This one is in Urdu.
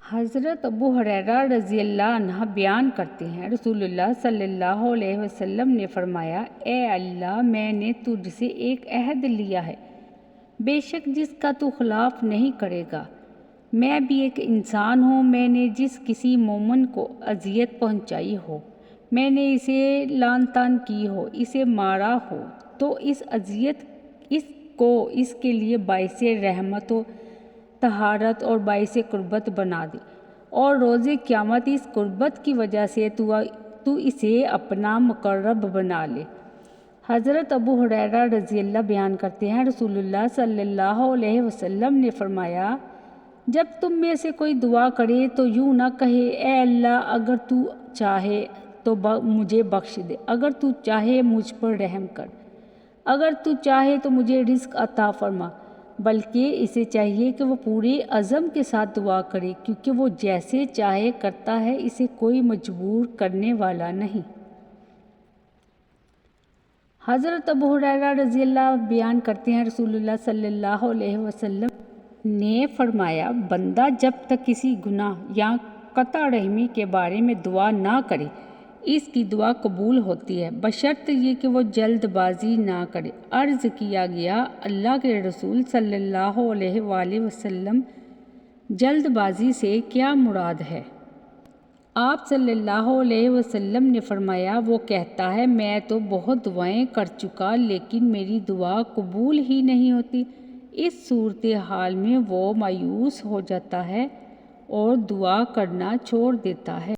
حضرت ابو ہریرہ رضی اللہ عنہ بیان کرتے ہیں، رسول اللہ صلی اللہ علیہ وسلم نے فرمایا، اے اللہ، میں نے تجھ سے ایک عہد لیا ہے، بے شک جس کا تو خلاف نہیں کرے گا۔ میں بھی ایک انسان ہوں، میں نے جس کسی مومن کو اذیت پہنچائی ہو، میں نے اسے لعن طعن کی ہو، اسے مارا ہو، تو اس اذیت کو اس کے لیے باعث رحمت و طہارت اور باعث قربت بنا دے، اور روز قیامت اس قربت کی وجہ سے تو اسے اپنا مقرب بنا لے۔ حضرت ابو ہریرہ رضی اللہ بیان کرتے ہیں، رسول اللہ صلی اللہ علیہ وسلم نے فرمایا، جب تم میں سے کوئی دعا کرے تو یوں نہ کہے، اے اللہ، اگر تو چاہے تو مجھے بخش دے، اگر تو چاہے مجھ پر رحم کر، اگر تو چاہے تو مجھے رزق عطا فرما، بلکہ اسے چاہیے کہ وہ پورے عزم کے ساتھ دعا کرے، کیونکہ وہ جیسے چاہے کرتا ہے، اسے کوئی مجبور کرنے والا نہیں۔ حضرت ابو ہریرہ رضی اللہ بیان کرتے ہیں، رسول اللہ صلی اللہ علیہ وسلم نے فرمایا، بندہ جب تک کسی گناہ یا قطع رحمی کے بارے میں دعا نہ کرے، اس کی دعا قبول ہوتی ہے، بشرط یہ کہ وہ جلد بازی نہ کرے۔ عرض کیا گیا، اللہ کے رسول صلی اللہ علیہ وآلہ وسلم، جلد بازی سے کیا مراد ہے؟ آپ صلی اللہ علیہ وسلم نے فرمایا، وہ کہتا ہے، میں تو بہت دعائیں کر چکا لیکن میری دعا قبول ہی نہیں ہوتی۔ اس صورتحال میں وہ مایوس ہو جاتا ہے اور دعا کرنا چھوڑ دیتا ہے۔